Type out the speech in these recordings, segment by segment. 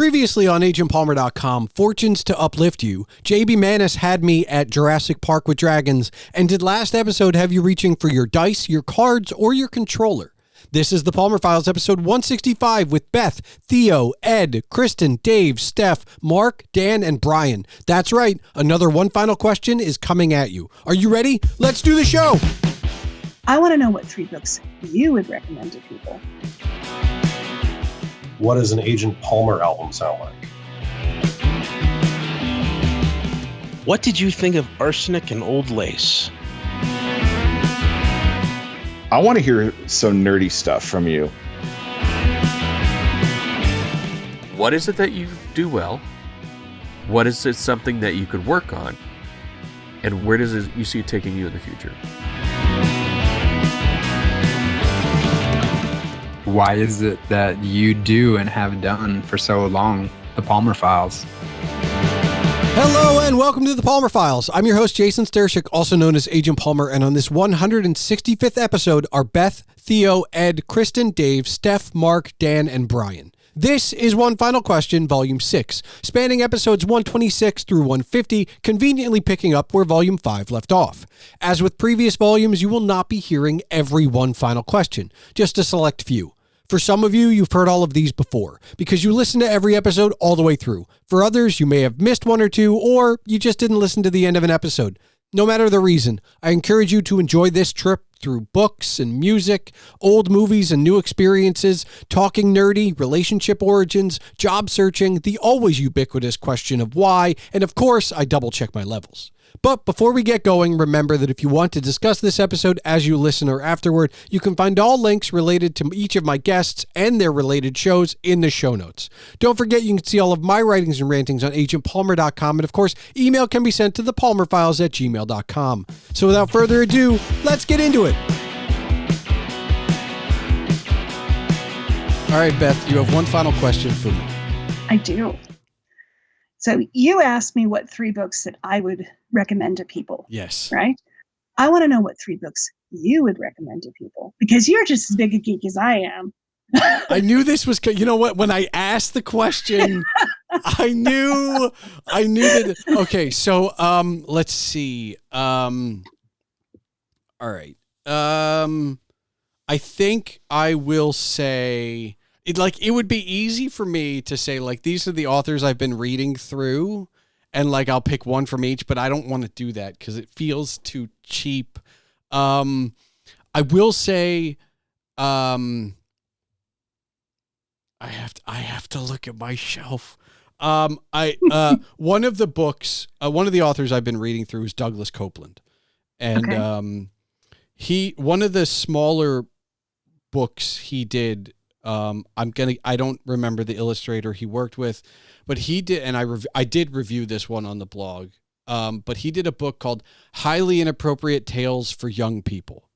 Previously on agentpalmer.com, fortunes to uplift you, JB Manis had me at Jurassic Park with dragons, and did last episode have you reaching for your dice, your cards, or your controller? This is the Palmer Files, episode 165 with Beth, Theo, Ed, Kristen, Dave, Stef, Mark, Dan, and Brian. That's right, another one final question is coming at you. Are you ready? Let's do the show! I want to know what 3 books you would recommend to people. What does an Agent Palmer album sound like? What did you think of arsenic and old lace? I want to hear some nerdy stuff from you. What is it that you do well? What is it something that you could work on? And where does you see it taking you in the future? Why is it that you do and have done for so long the Palmer Files? Hello and welcome to the Palmer Files. I'm your host, Jason Stershics, also known as Agent Palmer, and on this 165th episode are Beth, Theo, Ed, Kristen, Dave, Stef, Mark, Dan, and Brian. This is One Final Question, Volume 6, spanning episodes 126 through 150, conveniently picking up where Volume 5 left off. As with previous volumes, you will not be hearing every one final question, just a select few. For some of you, you've heard all of these before, because you listened to every episode all the way through. For others, you may have missed one or two, or you just didn't listen to the end of an episode. No matter the reason, I encourage you to enjoy this trip through books and music, old movies and new experiences, talking nerdy, relationship origins, job searching, the always ubiquitous question of why, and of course, I double check my levels. But before we get going, remember that if you want to discuss this episode as you listen or afterward, you can find all links related to each of my guests and their related shows in the show notes. Don't forget you can see all of my writings and rantings on agentpalmer.com, and of course, email can be sent to thepalmerfiles@gmail.com. So without further ado, let's get into it. All right, Beth, you have one final question for me. I do. So you asked me what 3 books that I would recommend to people. Yes. Right? I want to know what 3 books you would recommend to people, because you're just as big a geek as I am. I knew this was, you know what, when I asked the question, I knew that. Okay. So, let's see. All right. I think I will say it would be easy for me to say, like, these are the authors I've been reading through, and like I'll pick one from each, but I don't want to do that because it feels too cheap. I will say, I have to look at my shelf. One of the books, one of the authors I've been reading through is Douglas Copeland, and okay. One of the smaller books he did. I don't remember the illustrator he worked with, but he did, and I did review this one on the blog. But he did a book called Highly Inappropriate Tales for Young People.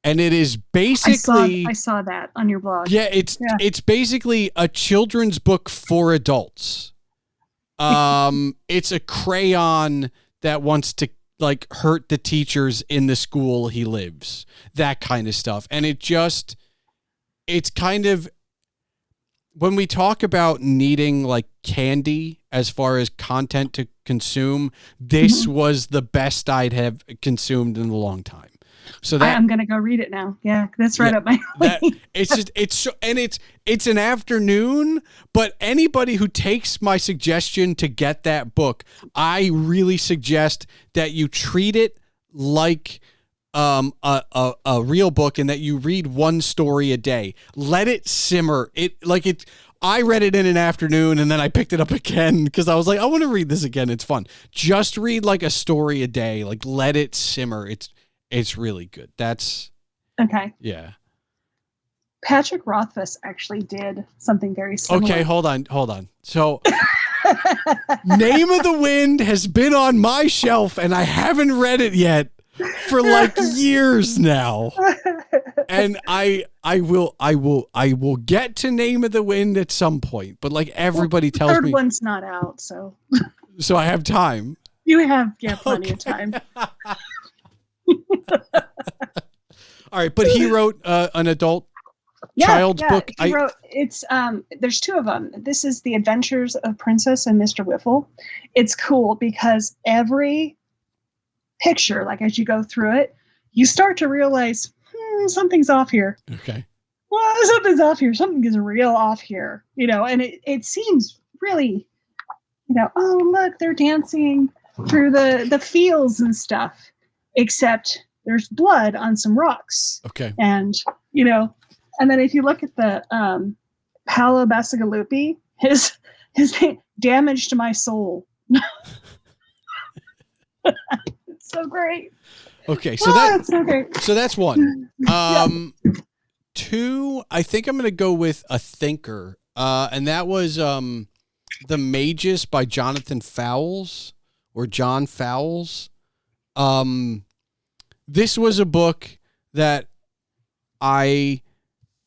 And it is basically, I saw that on your blog. Yeah, it's basically a children's book for adults. It's a crayon that wants to like hurt the teachers in the school he lives, that kind of stuff. And it's kind of, when we talk about needing like candy as far as content to consume, this was the best I'd have consumed in a long time. So that I'm going to go read it now. Yeah, that's right up my alley. It's an afternoon, but anybody who takes my suggestion to get that book, I really suggest that you treat it like a real book, and that you read one story a day. Let it simmer. I read it in an afternoon, and then I picked it up again because I was like, I want to read this again. It's fun. Just read like a story a day. Like, let it simmer. It's really good. That's okay. Yeah. Patrick Rothfuss actually did something very similar. Okay, hold on. So Name of the Wind has been on my shelf, and I haven't read it yet for like years now. And I will get to Name of the Wind at some point, but like everybody tells me, the third one's not out, so I have time. You have plenty of time. All right, but he wrote an adult child's book. He wrote, it's there's two of them. This is The Adventures of Princess and Mr. Whiffle. It's cool because every picture, like as you go through it, you start to realize something's off here. Okay. Well, something's off here. Something is real off here, and it seems really, oh, look, they're dancing through the fields and stuff, except there's blood on some rocks. Okay. And, and then if you look at the Paolo Bacigalupi, his name, Damage to My Soul. It's so great. Okay. It's so great. So that's one. Two, I think I'm going to go with A Thinker. And that was The Magus by Jonathan Fowles or John Fowles. This was a book that it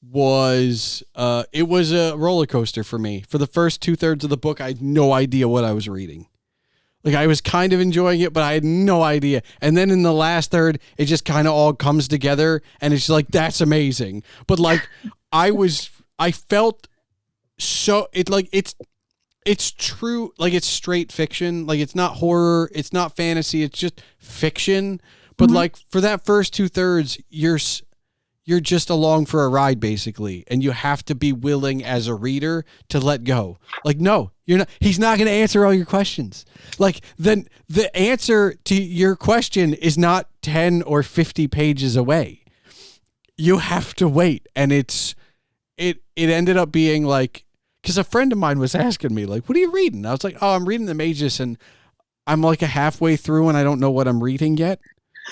was a roller coaster for me. For the first 2/3 of the book, I had no idea what I was reading. Like, I was kind of enjoying it, but I had no idea. And then in the last third, it just kind of all comes together, and it's like, that's amazing. But like, I felt so, it's true. Like, it's straight fiction. Like, it's not horror. It's not fantasy. It's just fiction. But like, for that first 2/3, you're just along for a ride, basically. And you have to be willing as a reader to let go. Like, no, you're not. He's not going to answer all your questions. Like, then the answer to your question is not 10 or 50 pages away. You have to wait. And it ended up being like, because a friend of mine was asking me, like, what are you reading? I was like, oh, I'm reading The Magus, and I'm like a halfway through and I don't know what I'm reading yet.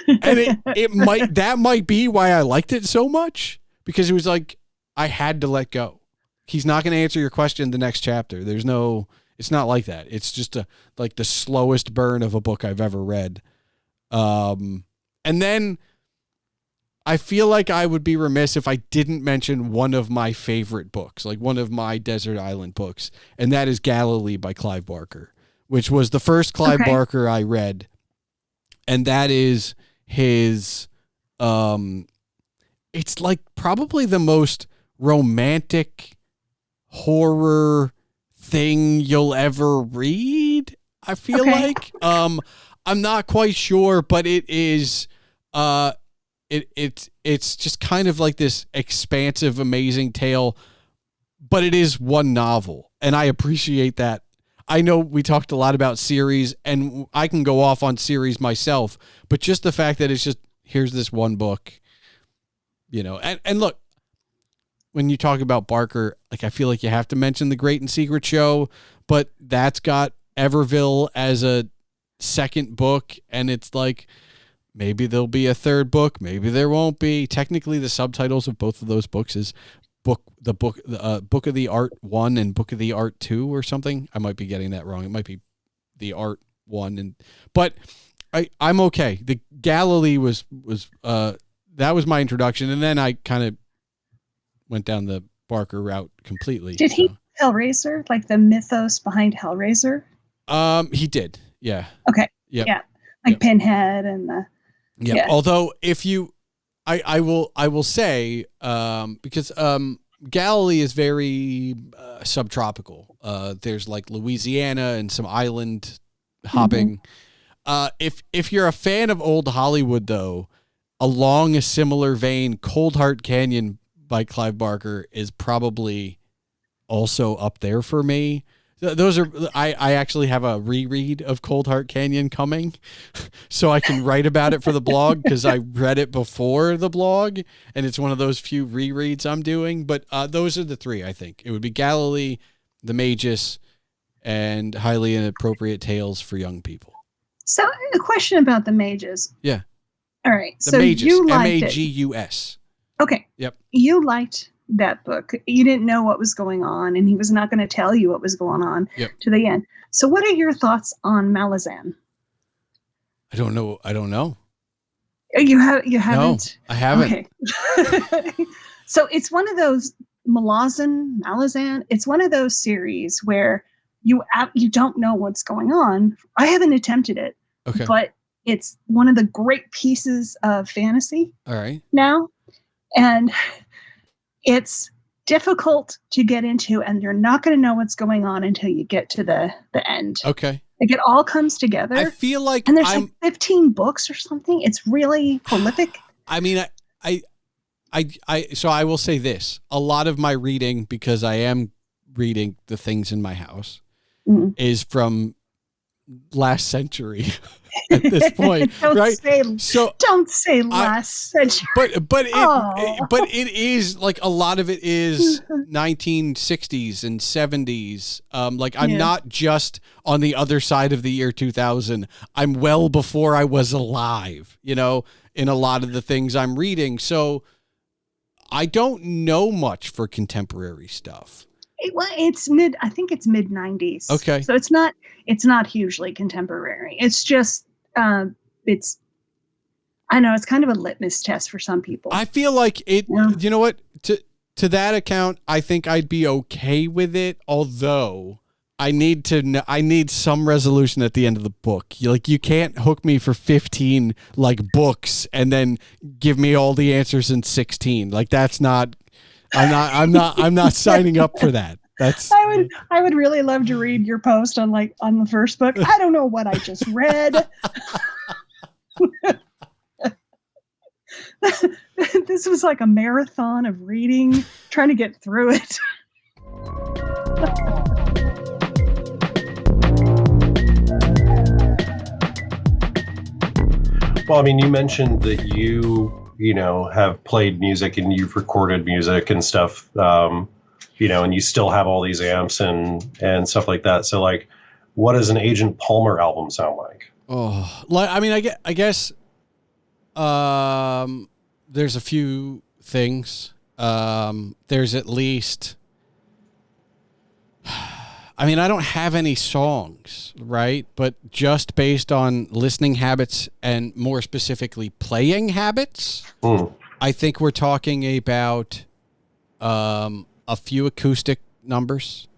And that might be why I liked it so much, because it was like, I had to let go. He's not going to answer your question the next chapter. It's not like that. It's just like the slowest burn of a book I've ever read. And then I feel like I would be remiss if I didn't mention one of my favorite books, like one of my desert island books. And that is Galilee by Clive Barker, which was the first Clive Barker I read. And that is his, it's like probably the most romantic horror thing you'll ever read, I feel like. I'm not quite sure, but it is, it's just kind of like this expansive, amazing tale, but it is one novel. And I appreciate that. I know we talked a lot about series, and I can go off on series myself, but just the fact that it's just, here's this one book, and look, when you talk about Barker, like, I feel like you have to mention The Great and Secret Show, but that's got Everville as a second book, and it's like, maybe there'll be a third book, maybe there won't be. Technically, the subtitles of both of those books is Book of the Art 1 and Book of the Art 2 or something. I might be getting that wrong. It might be the Art 1, but I'm okay. The Galilee was that was my introduction, and then I kind of went down the Barker route completely. Did he Hellraiser, like the mythos behind Hellraiser? He did. Yeah. Okay. Yep. Yeah. Like Pinhead and the. Yeah. Although if you, I will say, because Galilee is very subtropical. There's like Louisiana and some island hopping. If you're a fan of old Hollywood, though, along a similar vein, Cold Heart Canyon by Clive Barker is probably also up there for me. Those are, I actually have a reread of Cold Heart Canyon coming, so I can write about it for the blog, because I read it before the blog, and it's one of those few rereads I'm doing. But those are the three, I think. It would be Galilee, The Magus, and Highly Inappropriate Tales for Young People. So a question about The Magus. Yeah. All right. The so Magus, you liked Magus. Okay. Yep. You liked that book. You didn't know what was going on, and he was not going to tell you what was going on to the end. So what are your thoughts on Malazan? I don't know. You haven't? No, I haven't. Okay. So it's one of those Malazan. It's one of those series where you don't know what's going on. I haven't attempted it. Okay. But it's one of the great pieces of fantasy. All right. Now. And it's difficult to get into, and you're not going to know what's going on until you get to the end. Okay. Like it all comes together. I feel like and there's like 15 books or something. It's really prolific. I mean, so I will say this. A lot of my reading, because I am reading the things in my house, is from last century at this point. Right? Don't say last century. But it is like a lot of it is 1960s and 70s. Like I'm not just on the other side of the year 2000. I'm well before I was alive, in a lot of the things I'm reading. So I don't know much for contemporary stuff. It's I think it's mid 90s. Okay. So it's not hugely contemporary. It's just, I know it's kind of a litmus test for some people. I feel like it, you know what, to that account, I think I'd be okay with it. Although I need some resolution at the end of the book. You can't hook me for 15 books and then give me all the answers in 16. That's not, I'm not signing up for that. That's I would really love to read your post on the first book. I don't know what I just read. This was like a marathon of reading, trying to get through it. Well, I mean, you mentioned that you have played music and you've recorded music and stuff, and you still have all these amps and stuff like that. So what does an Agent Palmer album sound like? Oh, I mean, I guess there's a few things. There's at least, I mean, I don't have any songs, right? But just based on listening habits and more specifically playing habits, I think we're talking about a few acoustic numbers,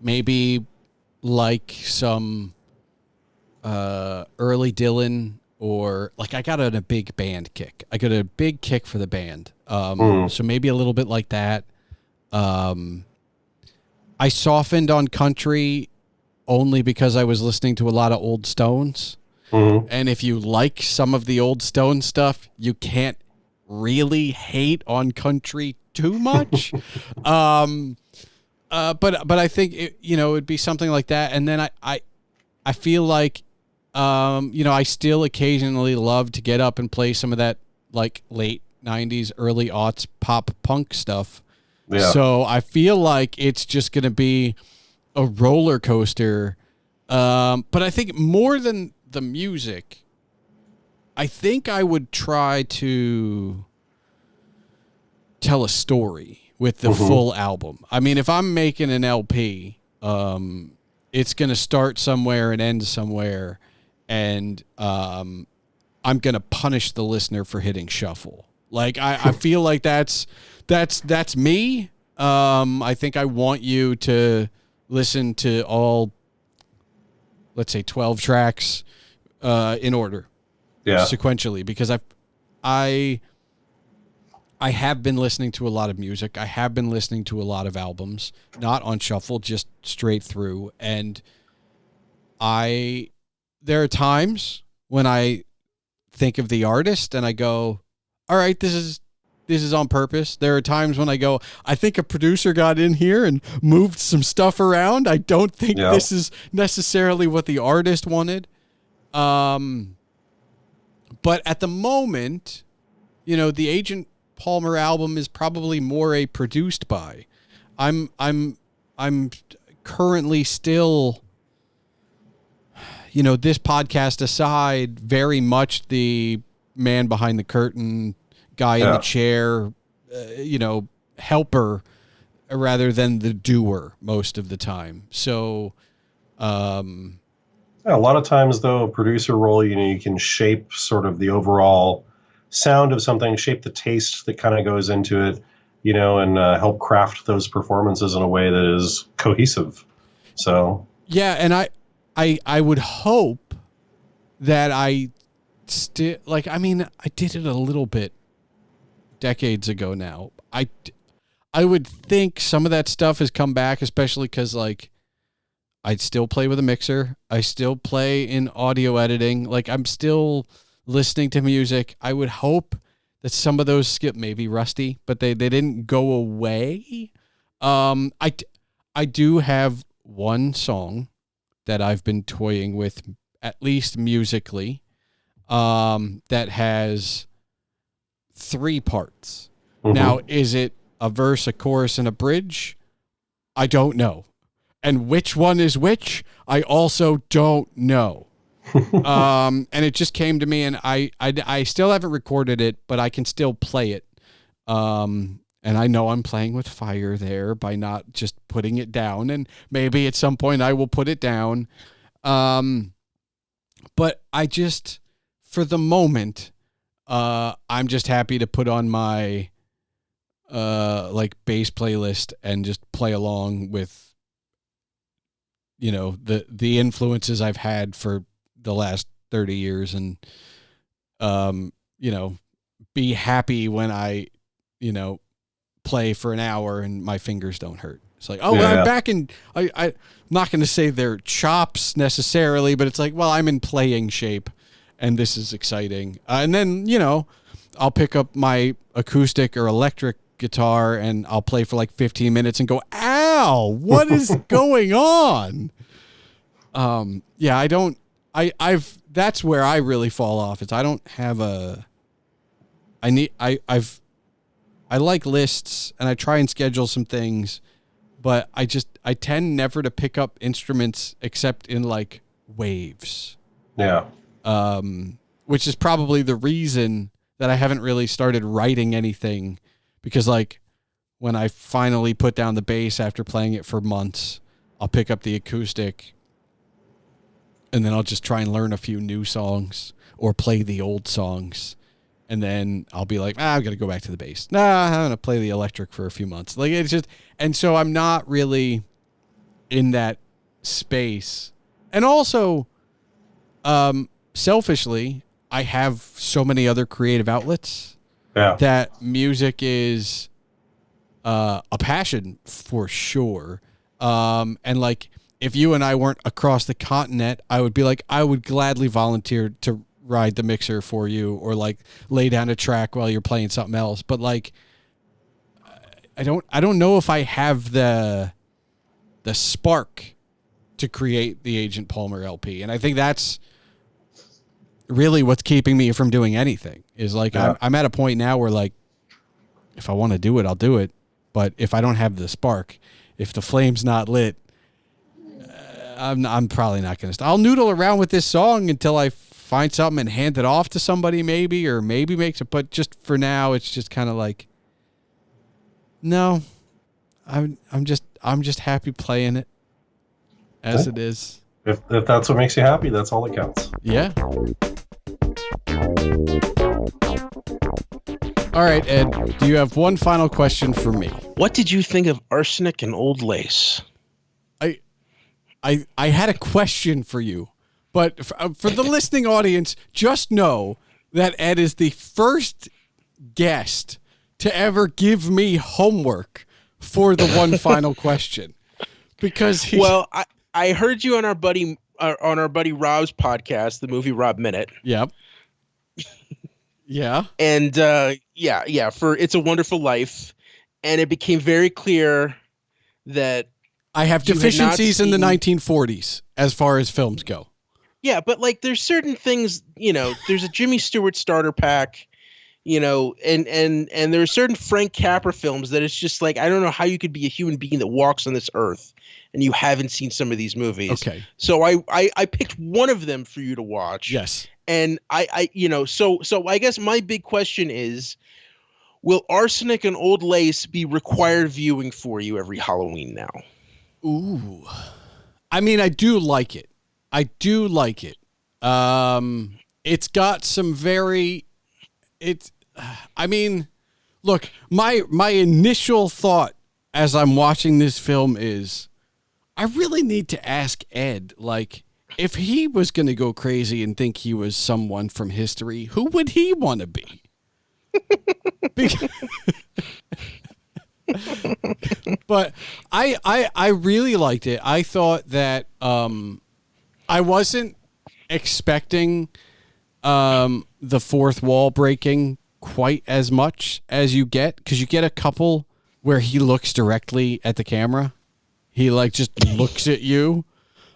maybe some early Dylan, or I got a big band kick. I got a big kick for the band. So maybe a little bit like that. I softened on country only because I was listening to a lot of old Stones. And if you like some of the old Stone stuff, you can't really hate on country too much. But I think it would be something like that. And then I feel like, I still occasionally love to get up and play some of that late 90s, early aughts pop punk stuff. Yeah. So I feel like it's just going to be a roller coaster. But I think more than the music, I think I would try to tell a story with the full album. I mean, if I'm making an LP, it's going to start somewhere and end somewhere. And I'm going to punish the listener for hitting shuffle. I feel like that's me. I think I want you to listen to all, let's say 12 tracks, in order, sequentially, because I have been listening to a lot of music. I have been listening to a lot of albums, not on shuffle, just straight through. And there are times when I think of the artist and I go, all right, this is on purpose. There are times when I go, I think a producer got in here and moved some stuff around. I don't think this is necessarily what the artist wanted. But at the moment, the Agent Palmer album is probably more a produced by. I'm currently still, this podcast aside, very much the man behind the curtain, guy in the chair, helper rather than the doer most of the time. So, a lot of times though, a producer role, you can shape sort of the overall sound of something, shape the taste that kind of goes into it, and help craft those performances in a way that is cohesive. So, yeah. And I would hope that I still I did it a little bit decades ago now. I would think some of that stuff has come back, especially because like I still play with a mixer. I still play in audio editing. Like I'm still listening to music. I would hope that some of those maybe rusty, but they didn't go away. I do have one song that I've been toying with, at least musically, that has 3 parts. Mhm. Now, is it a verse, a chorus, and a bridge? I don't know. And which one is which? I also don't know. And it just came to me, and I still haven't recorded it, but I can still play it. And I know I'm playing with fire there by not just putting it down, and maybe at some point I will put it down. But I just, for the moment, I'm just happy to put on my like bass playlist and just play along with, you know, the influences I've had for the last 30 years, and you know, be happy when I, you know, play for an hour and my fingers don't hurt. It's like, oh, well, I'm back in, I'm not going to say they're chops necessarily, but it's like, well, I'm in playing shape and this is exciting. And then, you know, I'll pick up my acoustic or electric guitar and I'll play for like 15 minutes and go, ow, what is going on? Yeah, that's where I really fall off. Is I don't have I like lists and I try and schedule some things, but I tend never to pick up instruments except in like waves. Yeah. Which is probably the reason that I haven't really started writing anything, because like when I finally put down the bass after playing it for months, I'll pick up the acoustic and then I'll just try and learn a few new songs or play the old songs. And then I'll be like, I'm going to go back to the bass. I'm going to play the electric for a few months. Like it's just, and so I'm not really in that space. And also, selfishly, I have so many other creative outlets that music is a passion for sure. And like, if you and I weren't across the continent, I would be like, I would gladly volunteer to ride the mixer for you or like lay down a track while you're playing something else. But like, I don't know if I have the spark to create the Agent Palmer LP. And I think that's really what's keeping me from doing anything is like, I'm at a point now where like, if I want to do it, I'll do it. But if I don't have the spark, if the flame's not lit, I'm probably not going to. I'll noodle around with this song until I find something and hand it off to somebody maybe, or maybe makes it. But just for now, it's just kind of like, no, I'm just happy playing it as it is. If that's what makes you happy, that's all that counts. Yeah. All right, Ed, do you have one final question for me? What did you think of arsenic and old lace? I had a question for you, but for the listening audience, just know that Ed is the first guest to ever give me homework for the one final question. Because I heard you on our buddy Rob's podcast, the Movie Rob Minute. Yep. Yeah. And for It's a Wonderful Life, and it became very clear that I have deficiencies in the 1940s as far as films go. Yeah, but like there's certain things, you know, there's a Jimmy Stewart starter pack, you know, and there are certain Frank Capra films that it's just like, I don't know how you could be a human being that walks on this earth and you haven't seen some of these movies. Okay. So I picked one of them for you to watch. Yes. And I you know, so I guess my big question is, will Arsenic and Old Lace be required viewing for you every Halloween now? Ooh. I mean, I do like it. It's got some I mean, look, my initial thought as I'm watching this film is I really need to ask Ed, like, if he was going to go crazy and think he was someone from history, who would he want to be? But I really liked it. I thought that I wasn't expecting the fourth wall breaking quite as much as you get, because you get a couple where he looks directly at the camera. He like just looks at you.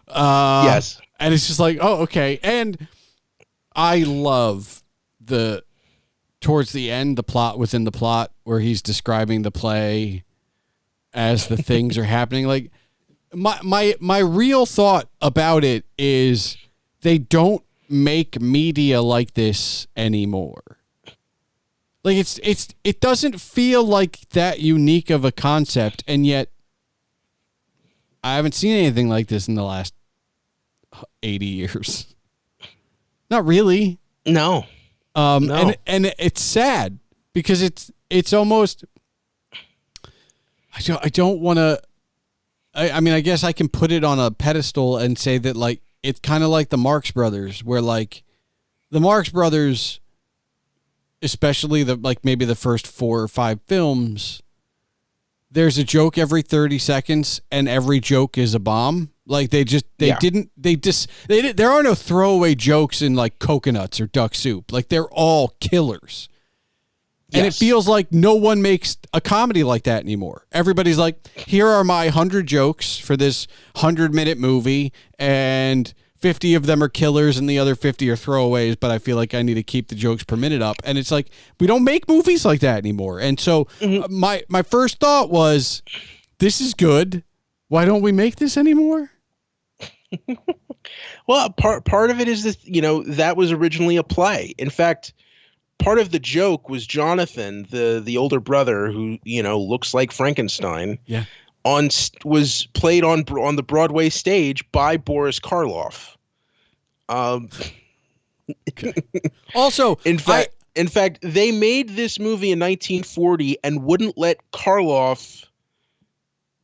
Yes. And it's just like, oh, okay. And I love towards the end, the plot within the plot, where he's describing the play as the things are happening. Like my real thought about it is they don't make media like this anymore. Like it doesn't feel like that unique of a concept, and yet I haven't seen anything like this in the last 80 years. Not really. No. No. And it's sad because it's almost, I don't want to, I mean, I guess I can put it on a pedestal and say that like, it's kind of like the Marx Brothers, where like the Marx Brothers, especially maybe the first 4 or 5 films, there's a joke every 30 seconds and every joke is a bomb. Like there are no throwaway jokes in like Coconuts or Duck Soup. Like they're all killers. And it feels like no one makes a comedy like that anymore. Everybody's like, here are my 100 jokes for this 100-minute movie, and 50 of them are killers and the other 50 are throwaways, but I feel like I need to keep the jokes per minute up. And it's like, we don't make movies like that anymore. And so my first thought was, this is good. Why don't we make this anymore? Well, part of it is that, that was originally a play. In fact, part of the joke was Jonathan, the older brother who, looks like Frankenstein. Yeah. Was played on the Broadway stage by Boris Karloff. Okay. Also, in fact, they made this movie in 1940 and wouldn't let Karloff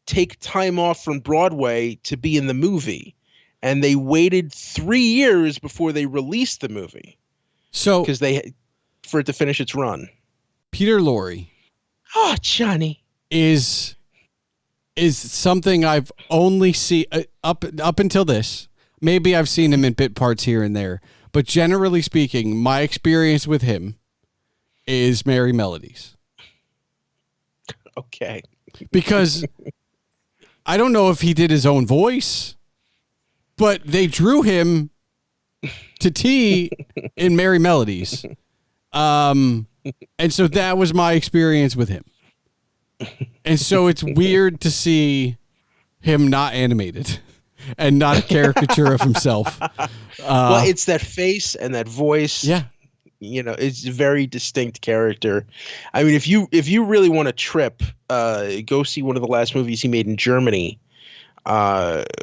take time off from Broadway to be in the movie, and they waited 3 years before they released the movie. So, because for it to finish its run. Peter Lorre. Oh, Johnny is something I've only seen up until this. Maybe I've seen him in bit parts here and there, but generally speaking, my experience with him is Merry Melodies. Okay. Because I don't know if he did his own voice, but they drew him to T in Merry Melodies. And so that was my experience with him. And so it's weird to see him not animated and not a caricature of himself. Well, it's that face and that voice. Yeah. It's a very distinct character. I mean, if you really want to trip, go see one of the last movies he made in Germany,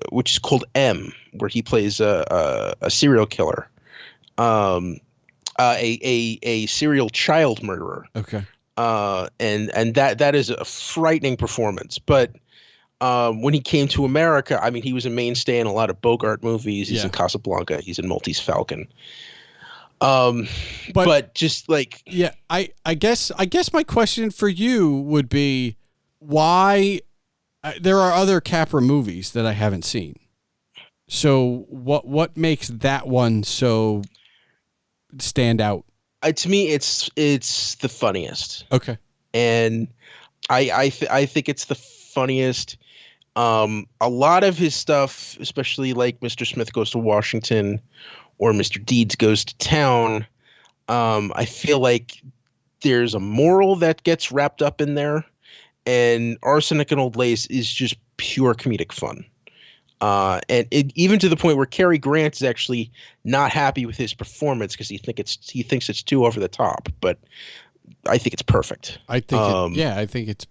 which is called M, where he plays a serial killer, a serial child murderer. Okay. And that is a frightening performance. But when he came to America, I mean, he was a mainstay in a lot of Bogart movies. He's in Casablanca. He's in Maltese Falcon. But just like, yeah, I guess my question for you would be, why there are other Capra movies that I haven't seen. So what makes that one so stand out? To me, it's the funniest. Okay. And I think it's the funniest. A lot of his stuff, especially like Mr. Smith Goes to Washington or Mr. Deeds Goes to Town, I feel like there's a moral that gets wrapped up in there. And Arsenic and Old Lace is just pure comedic fun. And even to the point where Cary Grant is actually not happy with his performance because he thinks it's too over the top. But I think it's perfect. I think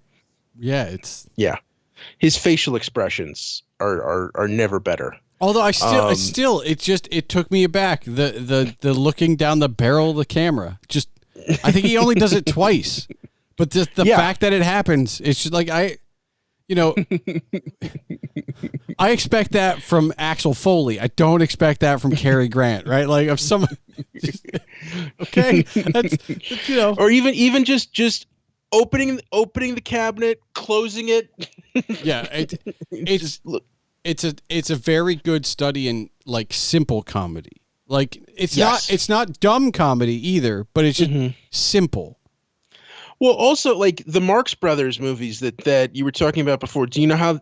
his facial expressions are never better. Although it took me aback. The looking down the barrel of the camera. I think he only does it twice. But just the fact that it happens, it's just like I expect that from Axel Foley. I don't expect that from Cary Grant, right? Like if someone Okay, that's you know. Or even just opening the cabinet, closing it. Yeah, it's Just look. it's a very good study in like simple comedy. Like it's Yes. not dumb comedy either, but it's just simple. Well, also like the Marx Brothers movies that you were talking about before. Do you know how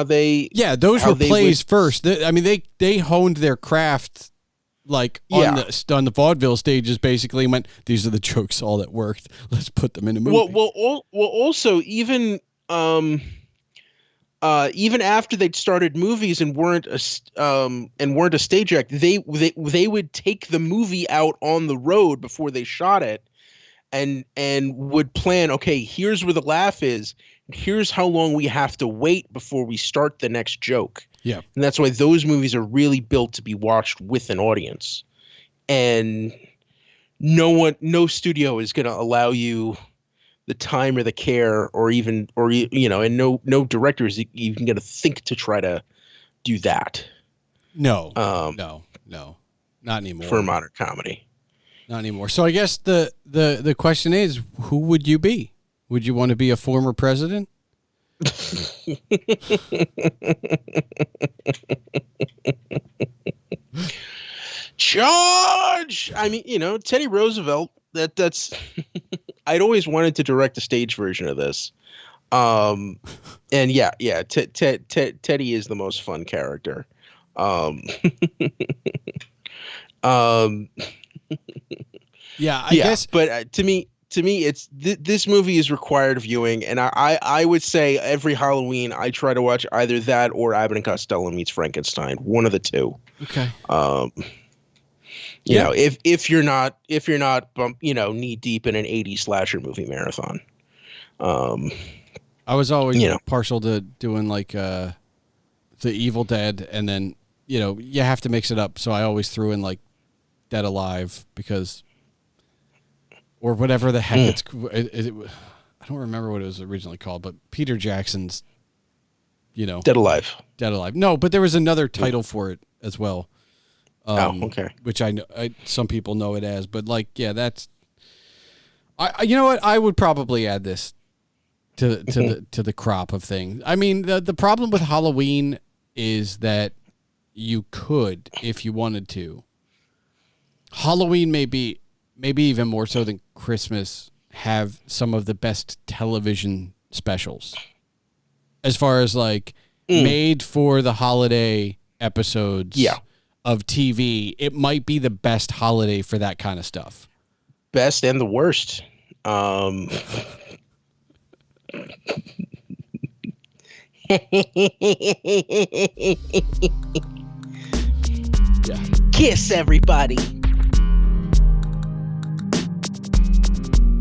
they? Yeah, those how were they plays would- first. I mean, they honed their craft like on the vaudeville stages, basically, and went, these are the jokes all that worked. Let's put them in a movie. Well, also even after they'd started movies and weren't a stage act, they would take the movie out on the road before they shot it, and would plan. Okay, here's where the laugh is. Here's how long we have to wait before we start the next joke. Yeah, and that's why those movies are really built to be watched with an audience, and no studio is going to allow you the time or the care and no director is even going to think to try to do that. No, not anymore. For a modern comedy. Not anymore. So I guess the question is, who would you be? Would you want to be a former president? Charge! I mean, Teddy Roosevelt, that's I'd always wanted to direct a stage version of this. And yeah, Teddy is the most fun character. Yeah, I guess. But to me, it's this movie is required viewing, and I would say every Halloween I try to watch either that or Abbott and Costello meets Frankenstein, one of the two. Okay. You know, if you're not knee deep in an 80s slasher movie marathon. I was always partial to doing like the Evil Dead, and then you have to mix it up. So I always threw in like Dead Alive or whatever the heck it's. I don't remember what it was originally called, but Peter Jackson's, Dead Alive. Dead Alive. No, but there was another title for it as well. Okay. Which I know some people know it as, but that's. You know what? I would probably add this to the crop of things. I mean, the problem with Halloween is that you could, if you wanted to. Halloween maybe even more so than Christmas, have some of the best television specials as far as like made for the holiday episodes of TV. It might be the best holiday for that kind of stuff. Best and the worst. Kiss everybody.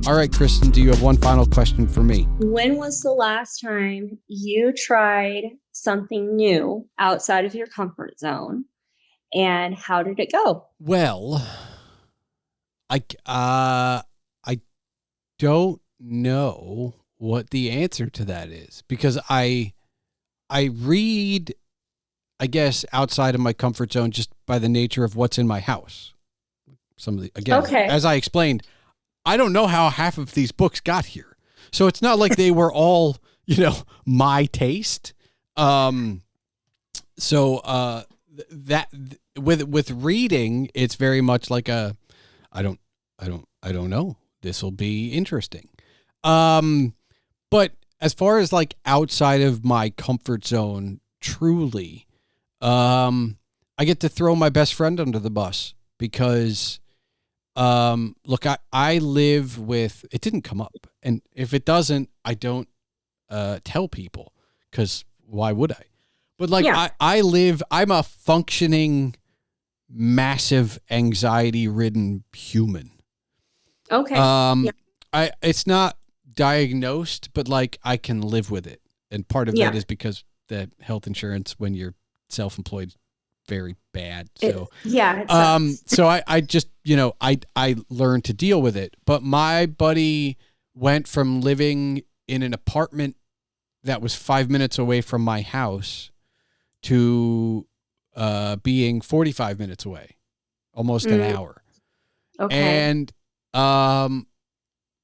All right, Kristen, do you have one final question for me? When was the last time you tried something new outside of your comfort zone, and how did it go? Well, I don't know what the answer to that is, because I read, I guess, outside of my comfort zone just by the nature of what's in my house. As I explained, I don't know how half of these books got here. So it's not like they were all, my taste. That with reading, it's very much like I don't know. This will be interesting. But as far as like outside of my comfort zone, truly, I get to throw my best friend under the bus because, look, I live with, it didn't come up. And if it doesn't, I don't, tell people, because why would I? But like, I'm a functioning, massive anxiety ridden human. Okay. It's not diagnosed, but like I can live with it. And part of that is because the health insurance when you're self-employed is very bad. So so I just, I learned to deal with it. But my buddy went from living in an apartment that was 5 minutes away from my house to being 45 minutes away, almost an hour. Okay. And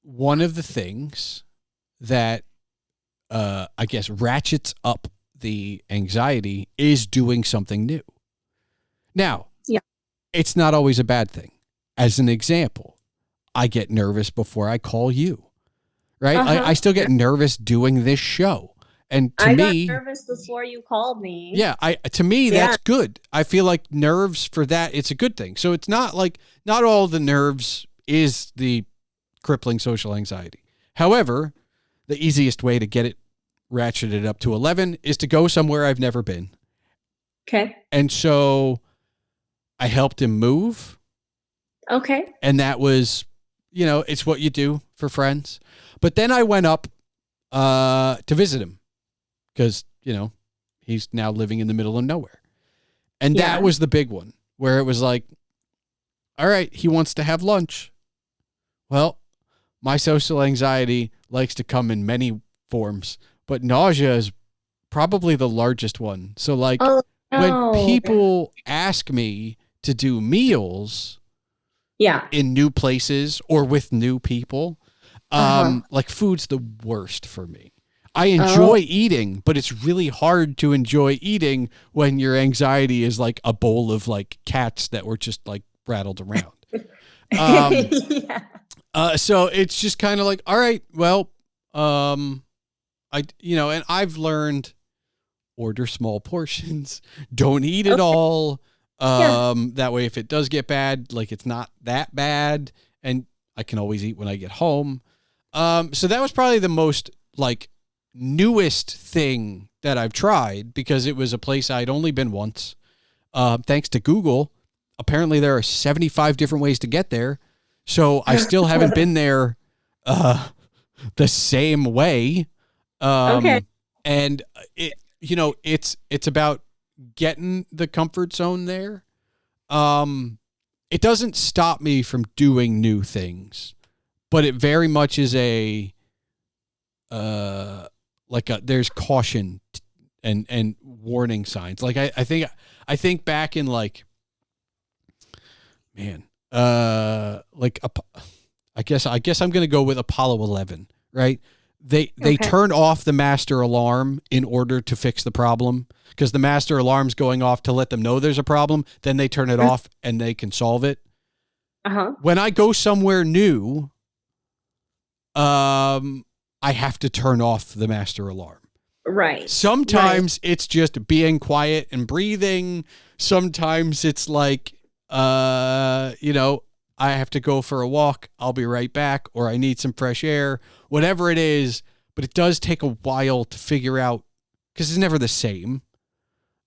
one of the things that I guess ratchets up the anxiety is doing something new. Now, Yeah. it's not always a bad thing. As an example, I get nervous before I call you, right? I still get nervous doing this show. And to I me, got nervous before you called me. yeah, to me, that's good. I feel like nerves for that, it's a good thing. So it's not like, not all the nerves is the crippling social anxiety. However, the easiest way to get it ratcheted up to 11 is to go somewhere I've never been. Okay. And so I helped him move. Okay. And that was, it's what you do for friends. But then I went up to visit him because, he's now living in the middle of nowhere. And that was the big one where it was like, all right, he wants to have lunch. Well, my social anxiety likes to come in many forms, but nausea is probably the largest one. So like when people ask me to do meals in new places or with new people, like food's the worst for me. I enjoy eating, but it's really hard to enjoy eating when your anxiety is like a bowl of like cats that were just like rattled around. So it's just kind of like, all right, well, and I've learned order small portions, don't eat it all. That way, if it does get bad, like it's not that bad, and I can always eat when I get home. So that was probably the most like newest thing that I've tried because it was a place I'd only been once. Thanks to Google, apparently there are 75 different ways to get there. So I still haven't been there the same way. And it, it's about getting the comfort zone there. It doesn't stop me from doing new things, but it very much is there's caution and warning signs. Like I think back in like, man, I guess I'm going to go with Apollo 11, right? They turned off the master alarm in order to fix the problem because the master alarm's going off to let them know there's a problem. Then they turn it off and they can solve it. When I go somewhere new, I have to turn off the master alarm. Right. Sometimes it's just being quiet and breathing. Sometimes it's like, I have to go for a walk. I'll be right back, or I need some fresh air, whatever it is. But it does take a while to figure out because it's never the same.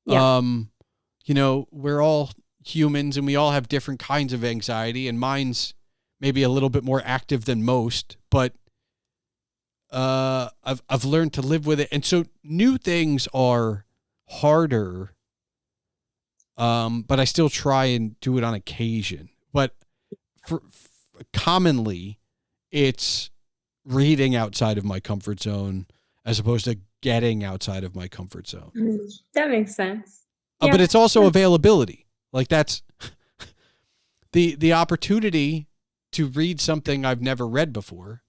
Yeah. We're all humans and we all have different kinds of anxiety, and mine's maybe a little bit more active than most, but I've learned to live with it. And so new things are harder. But I still try and do it on occasion. But for commonly, it's reading outside of my comfort zone as opposed to getting outside of my comfort zone. That makes sense. But it's also availability. Like that's the opportunity to read something I've never read before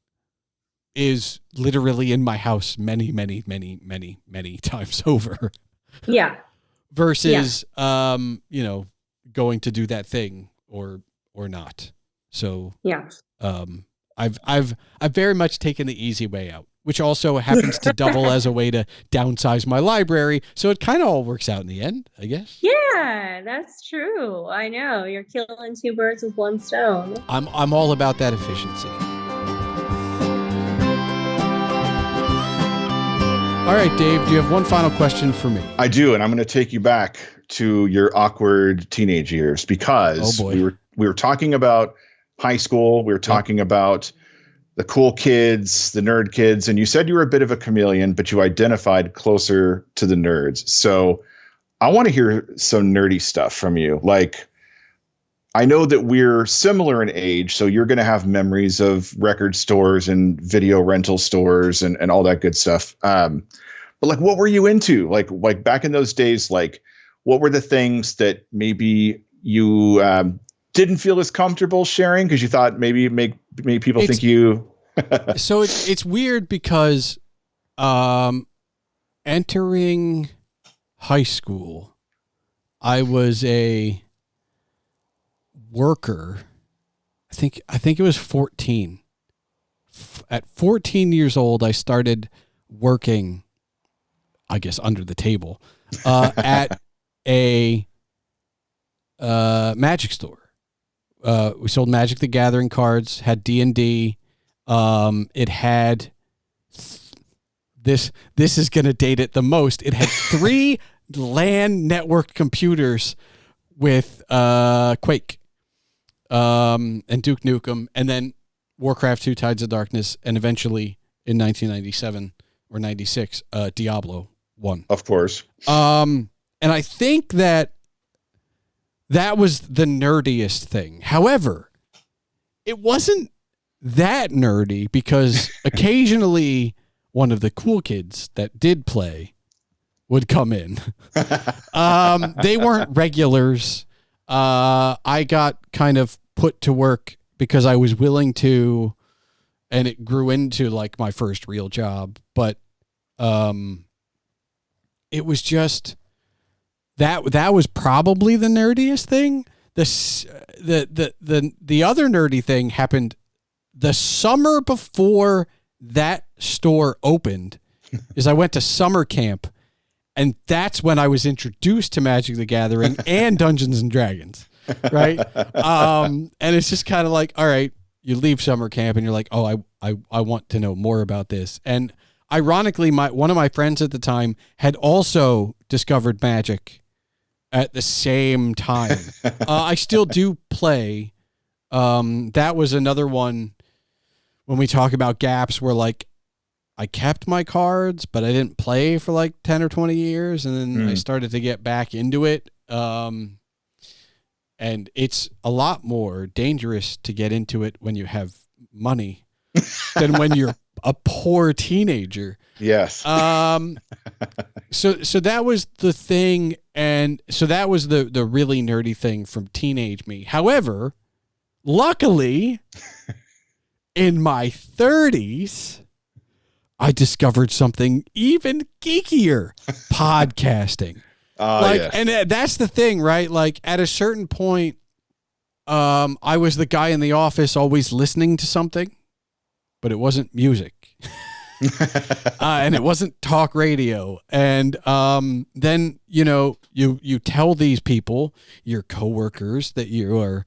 is literally in my house many, many, many, many, many times over. Yeah. Versus, going to do that thing or not. So, I've very much taken the easy way out, which also happens to double as a way to downsize my library. So it kind of all works out in the end, I guess. Yeah, that's true. I know you're killing two birds with one stone. I'm all about that efficiency. All right, Dave, do you have one final question for me? I do, and I'm going to take you back to your awkward teenage years because we were talking about high school. We were talking about the cool kids, the nerd kids, and you said you were a bit of a chameleon, but you identified closer to the nerds. So I want to hear some nerdy stuff from you. Like, I know that we're similar in age, so you're going to have memories of record stores and video rental stores and all that good stuff. But like, what were you into? Like back in those days, like what were the things that maybe you didn't feel as comfortable sharing because you thought maybe make people think you. So it's weird because entering high school, I was a worker. I think it was 14. At 14 years old, I started working, I guess, under the table at a magic store. We sold Magic the Gathering cards, had D&D. It had this is going to date it the most. It had 3 LAN networked computers with Quake and Duke Nukem, and then Warcraft 2 Tides of Darkness, and eventually in 1997 or 96, Diablo 1. Of course. And I think that was the nerdiest thing. However, it wasn't that nerdy because occasionally one of the cool kids that did play would come in. They weren't regulars. I got kind of put to work because I was willing to, and it grew into like my first real job. But it was just that was probably the nerdiest thing. The other nerdy thing happened the summer before that store opened. Is I went to summer camp, and that's when I was introduced to Magic the Gathering and Dungeons and Dragons, right? And it's just kind of like, all right, you leave summer camp and you're like, oh, I want to know more about this. And ironically, one of my friends at the time had also discovered Magic at the same time. I still do play. That was another one when we talk about gaps where like I kept my cards, but I didn't play for like 10 or 20 years. And then I started to get back into it. And it's a lot more dangerous to get into it when you have money than when you're a poor teenager. Yes. So that was the thing. And so that was the really nerdy thing from teenage me. However, luckily in my 30s, I discovered something even geekier, podcasting. Yes. And that's the thing, right? Like at a certain point, I was the guy in the office always listening to something, but it wasn't music. And it wasn't talk radio. And then, you tell these people, your coworkers, that you are,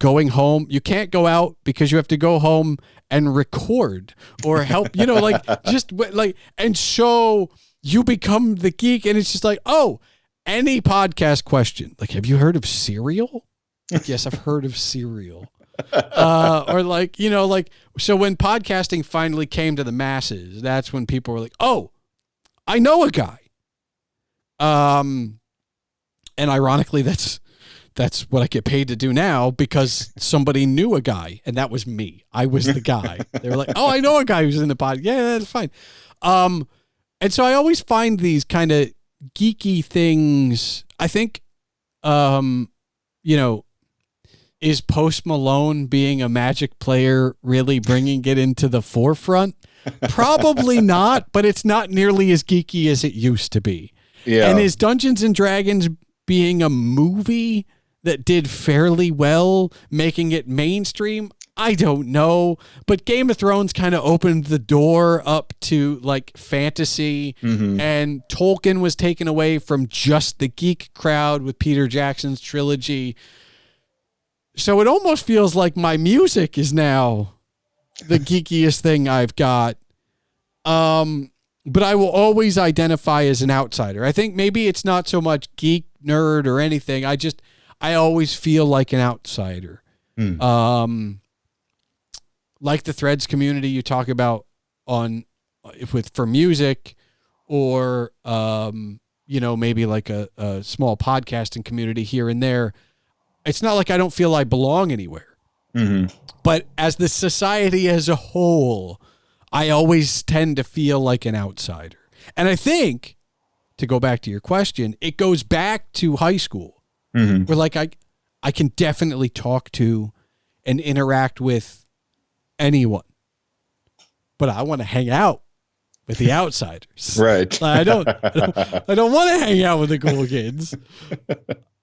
going home. You can't go out because you have to go home and record or help, and so you become the geek. And it's just like, oh, any podcast question. Like, have you heard of cereal? Like, yes, I've heard of cereal. Or so when podcasting finally came to the masses, that's when people were like, oh, I know a guy. And ironically, that's what I get paid to do now because somebody knew a guy, and that was me. I was the guy. They were like, oh, I know a guy who's in the pod. Yeah, that's fine. And so I always find these kind of geeky things. I think, is Post Malone being a Magic player really bringing it into the forefront? Probably not, but it's not nearly as geeky as it used to be. Yeah. And is Dungeons and Dragons being a movie that did fairly well, making it mainstream? I don't know, but Game of Thrones kind of opened the door up to like fantasy, and Tolkien was taken away from just the geek crowd with Peter Jackson's trilogy. So it almost feels like my music is now the geekiest thing I've got. But I will always identify as an outsider. I think maybe it's not so much geek, nerd, or anything. I always feel like an outsider. Like the Threads community you talk about for music, or maybe like a small podcasting community here and there. It's not like I don't feel I belong anywhere. But as the society as a whole, I always tend to feel like an outsider. And I think, to go back to your question, it goes back to high school. Where like I can definitely talk to and interact with anyone, but I want to hang out with the outsiders. Right. I don't want to hang out with the cool kids.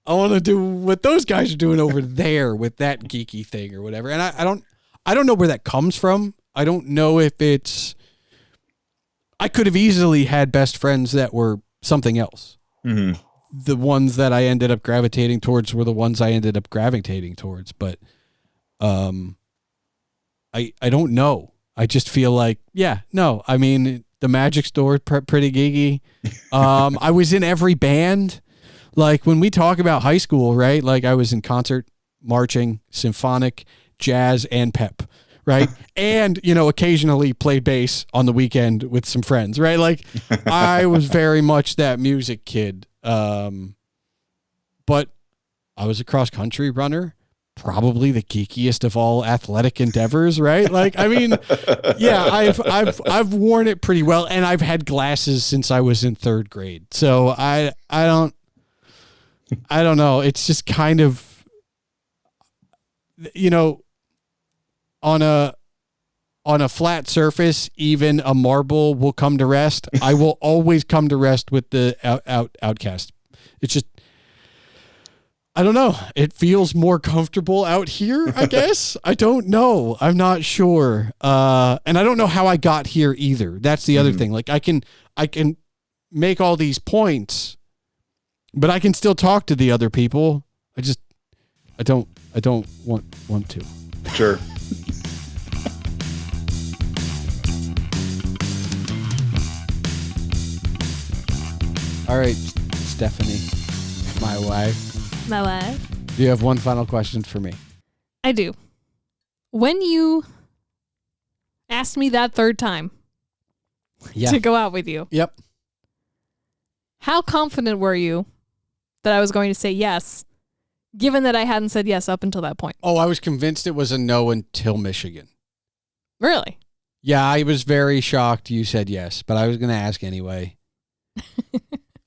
I want to do what those guys are doing over there with that geeky thing or whatever. And I don't know where that comes from. I don't know if it's, I could have easily had best friends that were something else. Mm-hmm. The ones that I ended up gravitating towards were the ones I ended up gravitating towards. But I don't know. I just feel like, I mean, the Magic Store, pretty geeky. I was in every band. Like when we talk about high school, right? Like I was in concert, marching, symphonic, jazz, and pep, right? And, occasionally played bass on the weekend with some friends, right? Like I was very much that music kid. But I was a cross country runner. Probably the geekiest of all athletic endeavors, right? Like, I mean, I've worn it pretty well, and I've had glasses since I was in 3rd grade. So I don't know. It's just kind of, on a flat surface, even a marble will come to rest. I will always come to rest with the outcast. It's just, I don't know. It feels more comfortable out here, I guess. I don't know. I'm not sure. And I don't know how I got here either. That's the other thing. Like I can make all these points, but I can still talk to the other people. I don't want to. Sure. All right, Stephanie, my wife. My wife. Do you have one final question for me? I do. When you asked me that 3rd time to go out with you. Yep. How confident were you that I was going to say yes, given that I hadn't said yes up until that point? Oh, I was convinced it was a no until Michigan. Really? Yeah, I was very shocked you said yes, but I was going to ask anyway.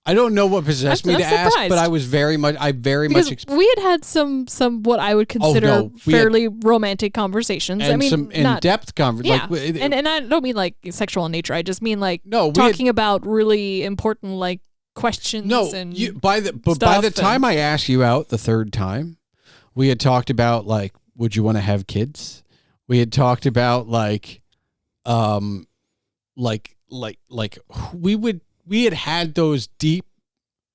I don't know what possessed me to ask, but I was very much. We had some what I would consider fairly romantic conversations. And I mean, some in-depth conversations. Yeah, and I don't mean like sexual in nature. I just mean like talking about really important like questions. By the time I asked you out the 3rd time, we had talked about like, would you want to have kids? We had talked about we had those deep,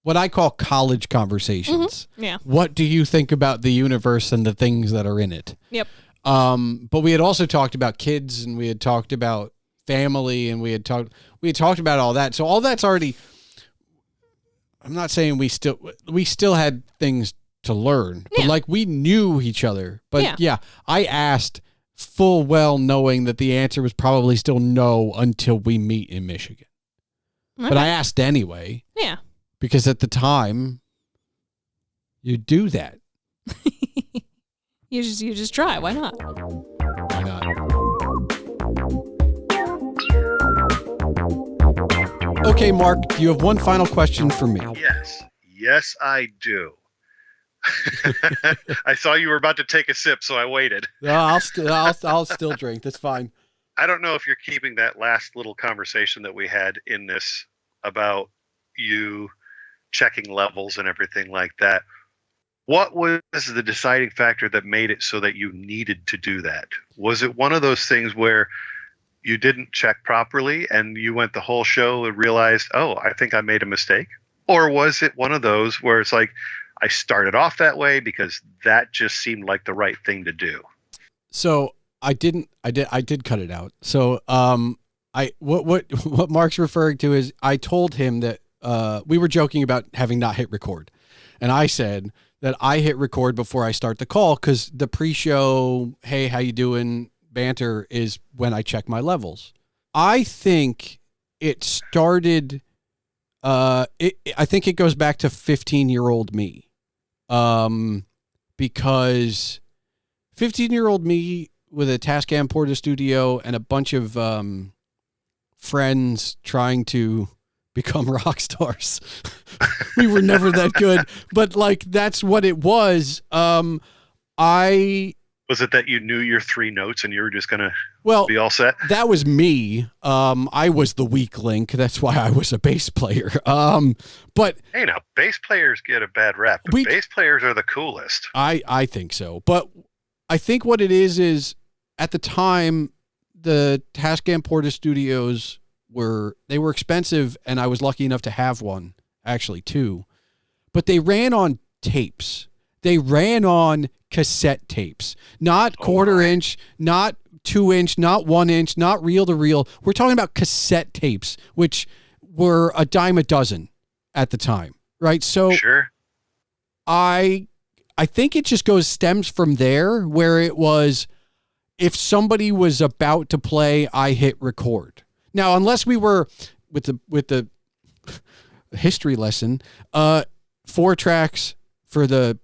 what I call college conversations. Mm-hmm. Yeah. What do you think about the universe and the things that are in it? Yep. But we had also talked about kids, and we had talked about family, and we had talked about all that. So all that's already, I'm not saying we still had things to learn, but like we knew each other. But I asked full well knowing that the answer was probably still no until we meet in Michigan. Okay. But I asked anyway. Yeah. Because at the time, you do that. You just try. Why not? Why not? Okay, Mark, do you have one final question for me? Yes, I do. I saw you were about to take a sip, so I waited. No, I'll still drink. That's fine. I don't know if you're keeping that last little conversation that we had in this about you checking levels and everything like that. What was the deciding factor that made it so that you needed to do that? Was it one of those things where you didn't check properly and you went the whole show and realized, oh, I think I made a mistake? Or was it one of those where it's like, I started off that way because that just seemed like the right thing to do? So I did cut it out. So what Mark's referring to is I told him that we were joking about having not hit record. And I said that I hit record before I start the call because the pre-show, hey, how you doing, banter is when I check my levels. I think it started, I think it goes back to 15-year-old me. Because 15-year-old me with a Tascam Porta Studio and a bunch of friends trying to become rock stars. We were never that good, but like that's what it was. Was it that you knew your 3 notes and you were just gonna be all set? That was me. I was the weak link. That's why I was a bass player. But hey, now bass players get a bad rap. But bass players are the coolest. I think so. But I think what it is at the time the Tascam Porta Studios were expensive, and I was lucky enough to have one, actually 2. But they ran on tapes. They ran on cassette tapes, not quarter inch, not 2 inch, not 1 inch, not reel to reel. We're talking about cassette tapes, which were a dime a dozen at the time, right? So sure. I think it just stems from there, where it was, if somebody was about to play, I hit record. Now, unless we were with the history lesson, 4 tracks for the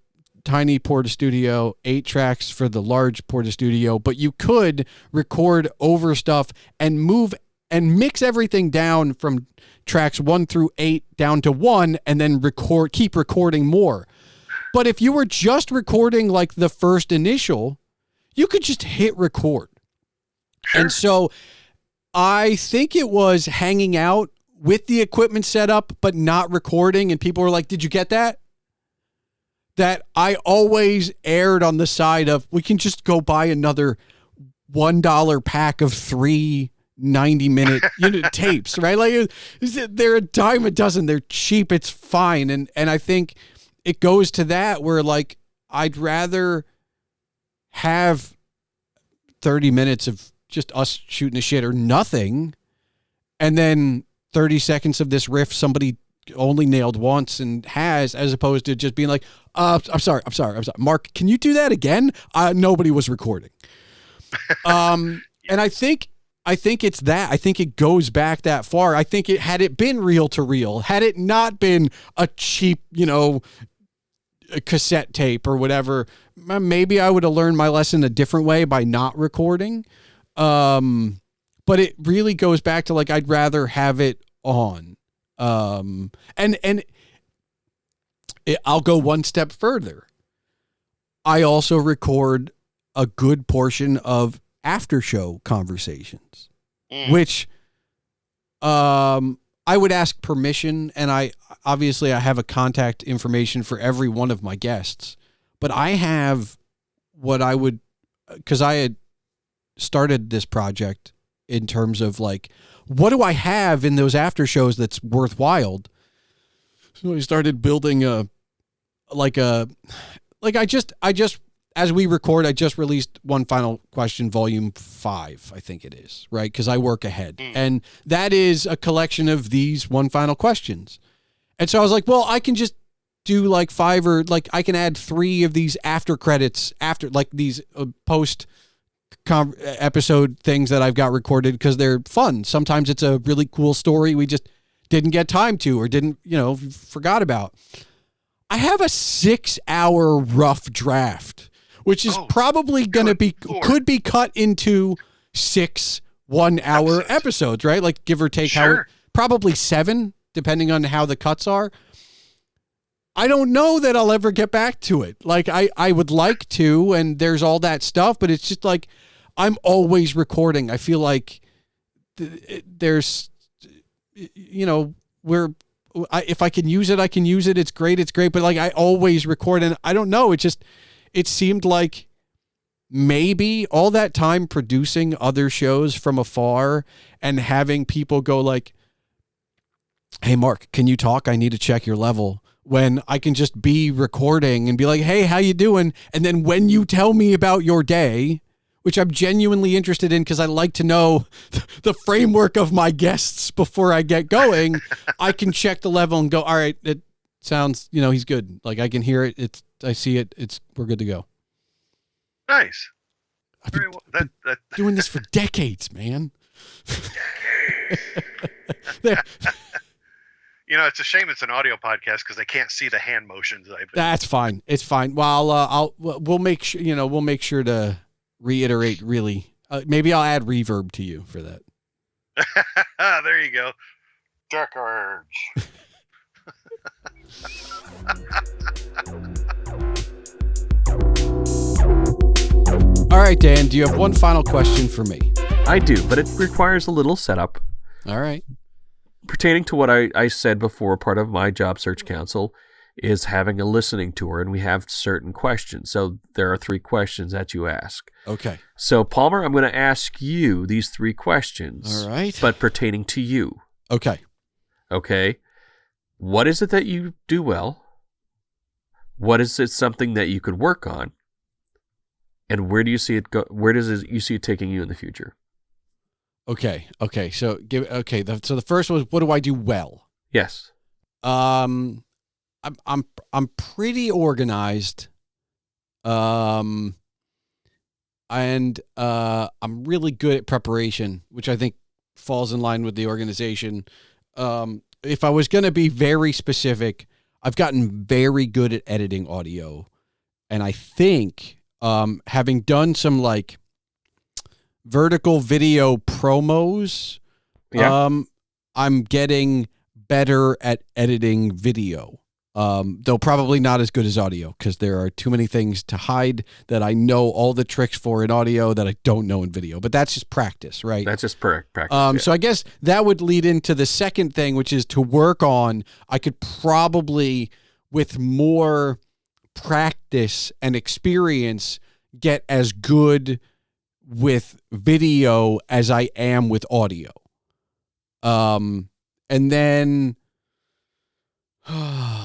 tiny Porta Studio, 8 tracks for the large Porta Studio, but you could record over stuff and move and mix everything down from tracks 1 through 8 down to 1, and then keep recording more. But if you were just recording like the first initial, you could just hit record. Sure. And so I think it was hanging out with the equipment set up, but not recording. And people were like, did you get that? That I always erred on the side of, we can just go buy another $1 pack of 3 90-minute tapes, right? Like, they're a dime a dozen. They're cheap. It's fine. And I think it goes to that where, like, I'd rather have 30 minutes of just us shooting the shit or nothing, and then 30 seconds of this riff somebody only nailed once and has, as opposed to just being like, I'm sorry. Mark, can you do that again? Nobody was recording. And I think it's that. I think it goes back that far. I think had it been reel to reel, had it not been a cheap, a cassette tape or whatever, maybe I would have learned my lesson a different way by not recording. But it really goes back to, like, I'd rather have it on. I'll go one step further. I also record a good portion of after show conversations, which, I would ask permission, and I have a contact information for every one of my guests, but I have because I had started this project in terms of, like, what do I have in those after shows that's worthwhile? So I started building as we record, I just released One Final Question, Volume 5, I think it is, right? Because I work ahead. And that is a collection of these One Final Questions. And so I was like, well, I can just do like 5, or like I can add 3 of these after credits, after like these post episode things that I've got recorded, because they're fun. Sometimes it's a really cool story we just didn't get time to, or didn't, forgot about. I have a 6-hour rough draft, which is probably going to could be cut into 6 1-hour episodes, right? Like, give or take, probably 7, depending on how the cuts are. I don't know that I'll ever get back to it. Like, I would like to, and there's all that stuff, but it's just like, I'm always recording. I feel like there's, if I can use it, I can use it. It's great. But like, I always record, and I don't know. It seemed like maybe all that time producing other shows from afar and having people go like, hey, Mark, can you talk? I need to check your level. When I can just be recording and be like, hey, how you doing? And then when you tell me about your day, which I'm genuinely interested in because I like to know the framework of my guests before I get going, I can check the level and go, all right, it sounds, he's good. Like, I can hear it. I see it. We're good to go. Nice. I've been doing this for decades, man. It's a shame it's an audio podcast because they can't see the hand motions. That's fine. It's fine. Well, we'll make sure. We'll make sure to reiterate. Really, maybe I'll add reverb to you for that. There you go. Dark Urge. All right, Dan, do you have one final question for me? I do, but it requires a little setup. All right. Pertaining to what I said before, part of my job search council is having a listening tour, and we have certain questions. So there are 3 questions that you ask. Okay. So, Palmer, I'm going to ask you these 3 questions. All right. But pertaining to you. Okay. Okay. What is it that you do well? What is it something that you could work on? And where do you see it go? Where you see it taking you in the future? Okay. So so the first one was, what do I do well? Yes. I'm pretty organized. And I'm really good at preparation, which I think falls in line with the organization. If I was going to be very specific, I've gotten very good at editing audio, and I think having done some like vertical video promos, I'm getting better at editing video. Though probably not as good as audio, because there are too many things to hide that I know all the tricks for in audio that I don't know in video. But that's just practice, right? That's just practice. So I guess that would lead into the second thing, which is to work on. I could probably, with more practice and experience, get as good with video as I am with audio. And then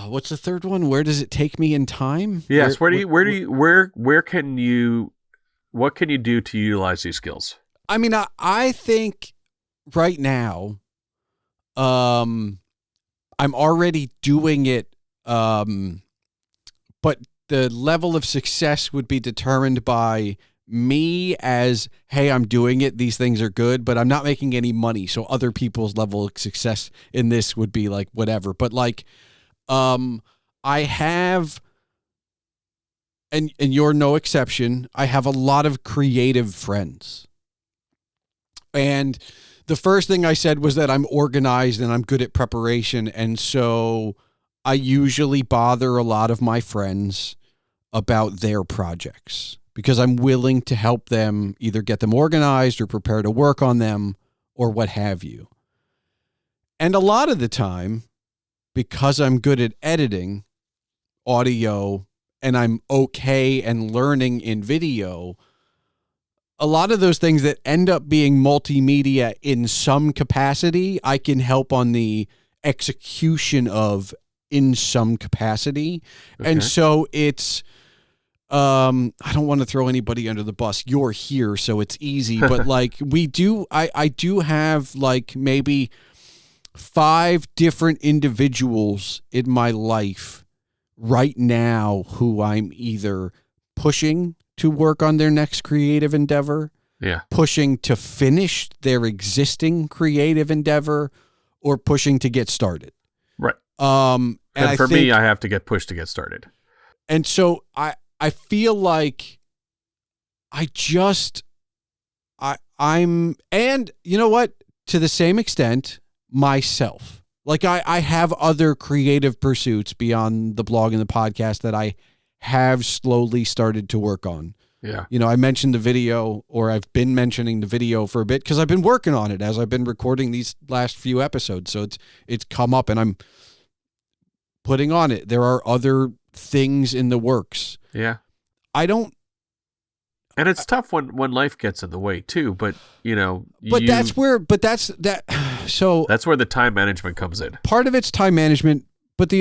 what's the third one? Where does it take me in time? Yes. What can you do to utilize these skills? I mean, I think right now, I'm already doing it. But the level of success would be determined by me as, hey, I'm doing it. These things are good, but I'm not making any money. So other people's level of success in this would be like whatever. But like, I have, and you're no exception, I have a lot of creative friends. And the first thing I said was that I'm organized and I'm good at preparation. And so I usually bother a lot of my friends about their projects because I'm willing to help them either get them organized or prepare to work on them or what have you. And a lot of the time, because I'm good at editing audio and I'm okay and learning in video, a lot of those things that end up being multimedia in some capacity, I can help on the execution of in some capacity. Okay. And so it's, I don't want to throw anybody under the bus. You're here, so it's easy. But like I do have like maybe 5 different individuals in my life right now who I'm either pushing to work on their next creative endeavor, pushing to finish their existing creative endeavor, or pushing to get started. Right. And for me, I have to get pushed to get started. And so I feel like I'm, and you know what, to the same extent, myself. Like I have other creative pursuits beyond the blog and the podcast that I have slowly started to work on. Yeah. You know, I mentioned the video, or I've been mentioning the video for a bit because I've been working on it as I've been recording these last few episodes. So it's come up and I'm putting on it. There are other things in the works. Yeah. And it's tough when life gets in the way too, but you know, that's where the time management comes in. Part of it's time management, but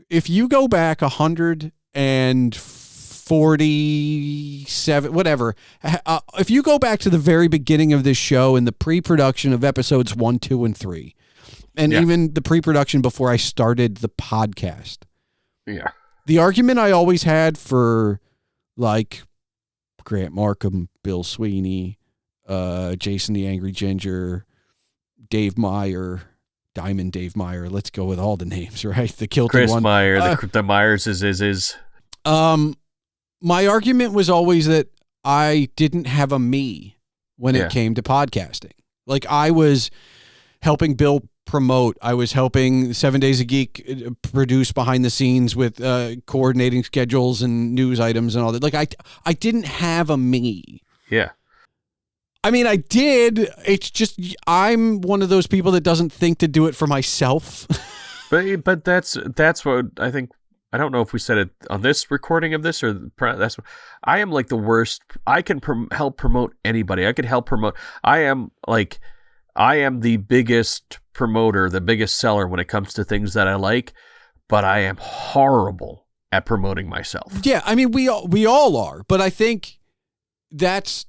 if you go back 147, whatever, if you go back to the very beginning of this show and the pre-production of episodes 1, 2, and 3, and even the pre-production before I started the podcast. Yeah. The argument I always had for like Grant Markham, Bill Sweeney, Jason the Angry Ginger, Dave Meyer, Diamond Dave Meyer. Let's go with all the names, right? The Kilted Chris one. Meyer, the Myers is. My argument was always that I didn't have a me when it came to podcasting. Like I was helping Bill promote. I was helping 7 Days a Geek produce behind the scenes with coordinating schedules and news items and all that. Like I didn't have a me. Yeah. I mean, I did. It's just I'm one of those people that doesn't think to do it for myself. But that's what I think. I don't know if we said it on this recording of this or that's. I am like the worst. I can help promote anybody. I could help promote. I am the biggest promoter, the biggest seller when it comes to things that I like, but I am horrible at promoting myself. Yeah, I mean we all are, but I think that's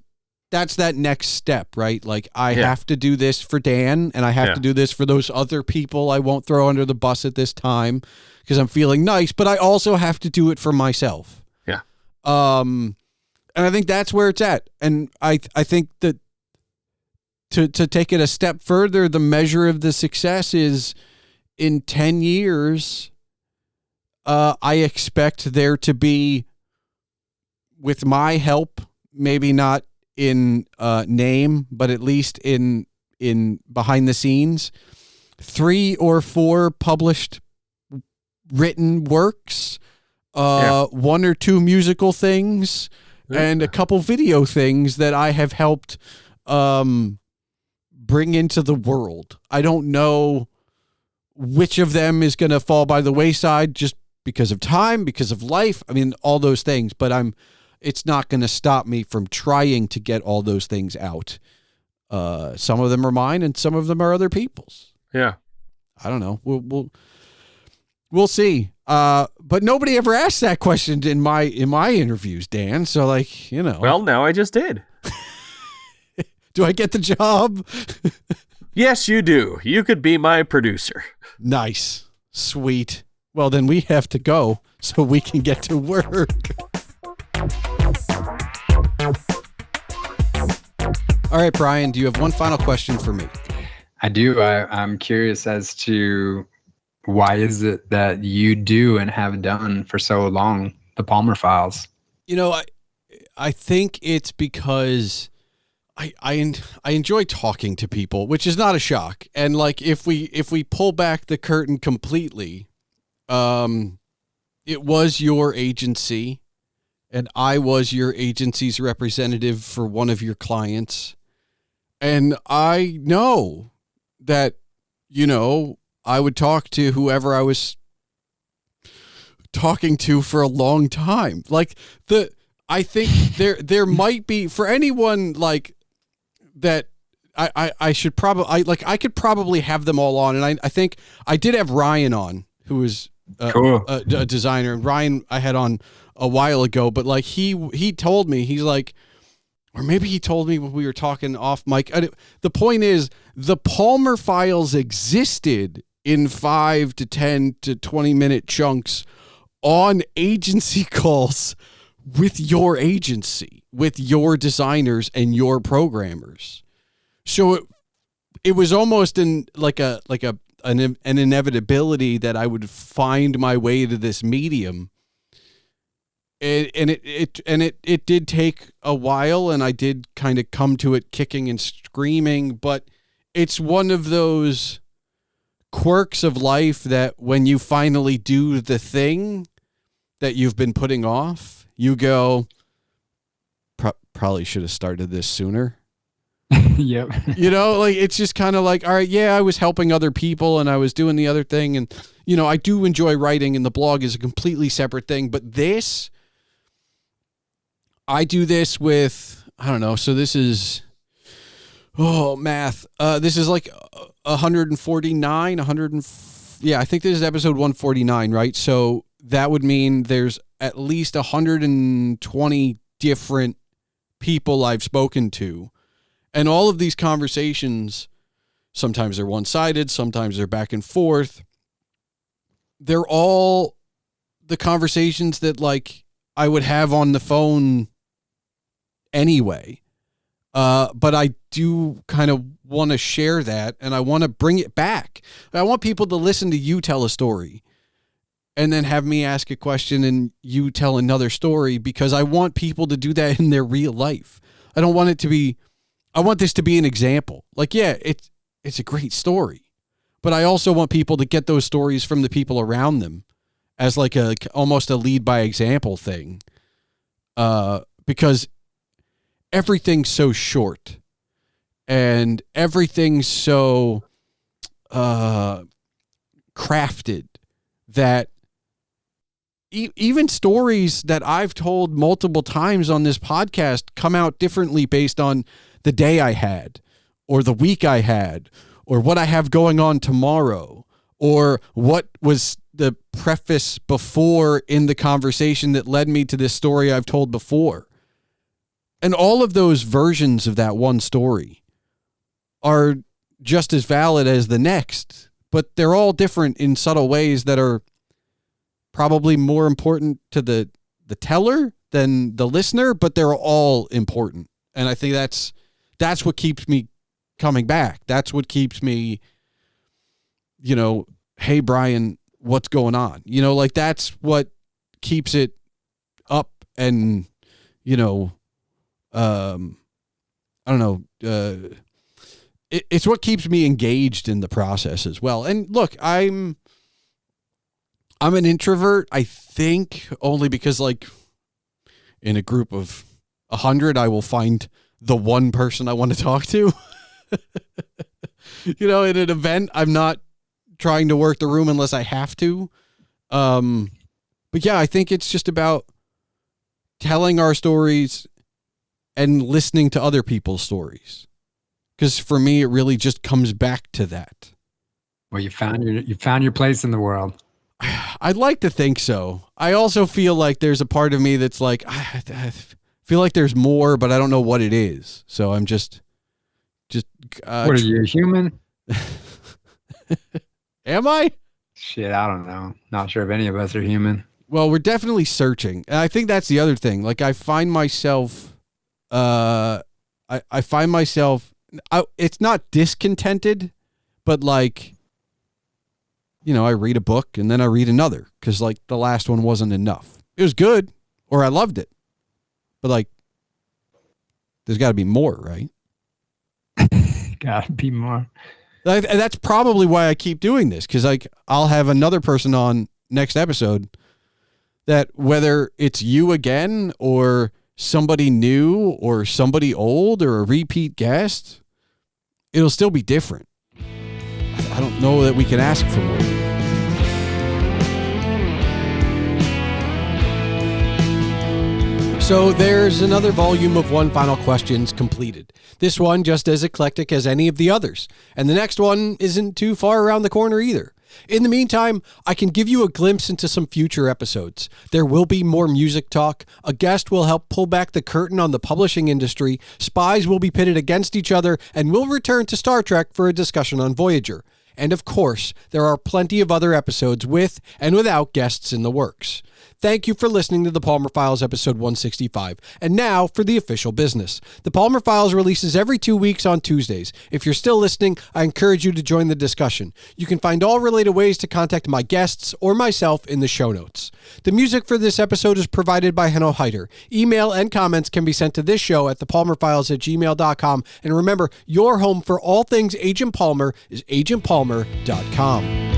that next step, right? Like I have to do this for Dan, and I have to do this for those other people I won't throw under the bus at this time because I'm feeling nice, but I also have to do it for myself. Yeah. And I think that's where it's at. And I think that to take it a step further, the measure of the success is in 10 years, I expect there to be, with my help, maybe not in name, but at least in behind the scenes, 3 or 4 published written works, 1 or 2 musical things, and a couple video things that I have helped bring into the world. I don't know which of them is going to fall by the wayside just because of time, because of life. I mean, all those things, but it's not going to stop me from trying to get all those things out. Some of them are mine and some of them are other people's. Yeah. I don't know. We'll see. But nobody ever asked that question in my interviews, Dan. So like, you know. Well, now I just did. Do I get the job? Yes, you do. You could be my producer. Nice. Sweet. Well, then we have to go so we can get to work. All right, Brian, do you have one final question for me? I do. I'm curious as to why is it that you do and have done for so long the Palmer Files? You know, I think it's because I enjoy talking to people, which is not a shock. And like if we pull back the curtain completely, it was your agency and I was your agency's representative for one of your clients. And I know that, you know, I would talk to whoever I was talking to for a long time. Like I think there might be, for anyone like that, I should probably, I could probably have them all on. And I think I did have Ryan on, who was cool. a designer. And Ryan I had on a while ago, but like he told me, he's like, or maybe he told me when we were talking off mic. The point is, the Palmer Files existed in 5 to 10 to 20 minute chunks on agency calls with your agency, with your designers and your programmers. So it was almost an inevitability that I would find my way to this medium. And it did take a while, and I did kind of come to it kicking and screaming, but it's one of those quirks of life that when you finally do the thing that you've been putting off, you go, probably should have started this sooner. Yep. You know, like it's just kind of like, all right, yeah, I was helping other people and I was doing the other thing, and you know, I do enjoy writing, and the blog is a completely separate thing, but this, I do this with, I don't know, so this is, math. This is like 149, I think this is episode 149, right? So that would mean there's at least 120 different people I've spoken to. And all of these conversations, sometimes they're one-sided, sometimes they're back and forth. They're all the conversations that like I would have on the phone anyway. But I do kind of want to share that, and I want to bring it back. I want people to listen to you tell a story and then have me ask a question and you tell another story, because I want people to do that in their real life. I don't want it to be, I want this to be an example. Like, yeah, it's a great story. But I also want people to get those stories from the people around them as like almost a lead by example thing. Because everything's so short and everything's so crafted that even stories that I've told multiple times on this podcast come out differently based on the day I had or the week I had or what I have going on tomorrow or what was the preface before in the conversation that led me to this story I've told before. And all of those versions of that one story are just as valid as the next, but they're all different in subtle ways that are probably more important to the teller than the listener, but they're all important. And I think that's what keeps me coming back. That's what keeps me, hey, Brian, what's going on? Like that's what keeps it up and, I don't know. It's what keeps me engaged in the process as well. And look, I'm an introvert, I think, only because like in a group of 100, I will find the one person I want to talk to. In an event, I'm not trying to work the room unless I have to. But yeah, I think it's just about telling our stories and listening to other people's stories. Because for me, it really just comes back to that. Well, you found your place in the world. I'd like to think so. I also feel like there's a part of me that's like, I feel like there's more, but I don't know what it is. So I'm just. What are you, a human? Am I? Shit, I don't know. Not sure if any of us are human. Well, we're definitely searching. And I think that's the other thing. Like I find myself, it's not discontented, but like, I read a book and then I read another because like the last one wasn't enough. It was good or I loved it, but like, there's got to be more, right? Gotta be more. And that's probably why I keep doing this, because like I'll have another person on next episode that whether it's you again or somebody new or somebody old or a repeat guest, it'll still be different. I don't know that we can ask for more. So there's another volume of One Final Questions completed. This one just as eclectic as any of the others. And the next one isn't too far around the corner either. In the meantime, I can give you a glimpse into some future episodes. There will be more music talk. A guest will help pull back the curtain on the publishing industry. Spies will be pitted against each other, and we'll return to Star Trek for a discussion on Voyager. And of course, there are plenty of other episodes with and without guests in the works. Thank you for listening to the Palmer Files episode 165. And now for the official business. The Palmer Files releases every 2 weeks on Tuesdays. If you're still listening, I encourage you to join the discussion. You can find all related ways to contact my guests or myself in the show notes. The music for this episode is provided by Hanno Heider. Email and comments can be sent to this show at thepalmerfiles@gmail.com. And remember, your home for all things Agent Palmer is agentpalmer.com.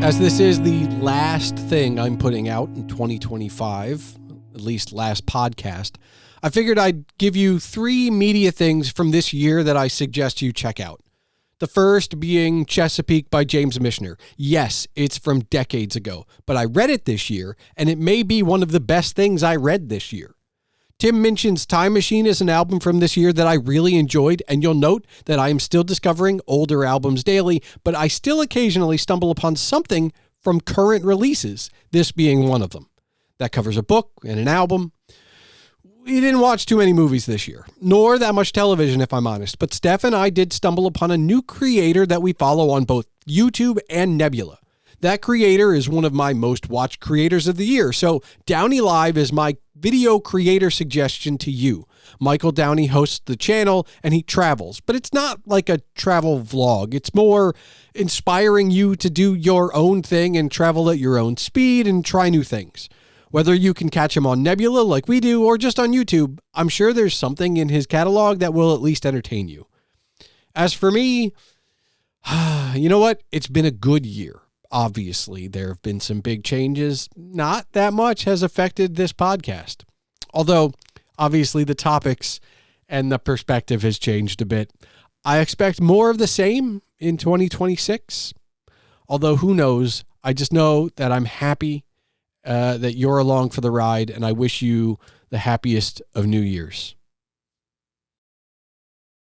As this is the last thing I'm putting out in 2025, at least last podcast, I figured I'd give you 3 media things from this year that I suggest you check out. The first being Chesapeake by James Michener. Yes, it's from decades ago, but I read it this year, and it may be one of the best things I read this year. Tim Minchin's Time Machine is an album from this year that I really enjoyed, and you'll note that I am still discovering older albums daily, but I still occasionally stumble upon something from current releases, this being one of them. That covers a book and an album. We didn't watch too many movies this year, nor that much television, if I'm honest, but Stef and I did stumble upon a new creator that we follow on both YouTube and Nebula. That creator is one of my most watched creators of the year, so Downey Live is my video creator suggestion to you. Michael Downey hosts the channel and he travels, but it's not like a travel vlog. It's more inspiring you to do your own thing and travel at your own speed and try new things. Whether you can catch him on Nebula like we do or just on YouTube, I'm sure there's something in his catalog that will at least entertain you. As for me, you know what? It's been a good year. Obviously, there have been some big changes. Not that much has affected this podcast. Although, obviously, the topics and the perspective has changed a bit. I expect more of the same in 2026. Although, who knows? I just know that I'm happy that you're along for the ride, and I wish you the happiest of New Year's.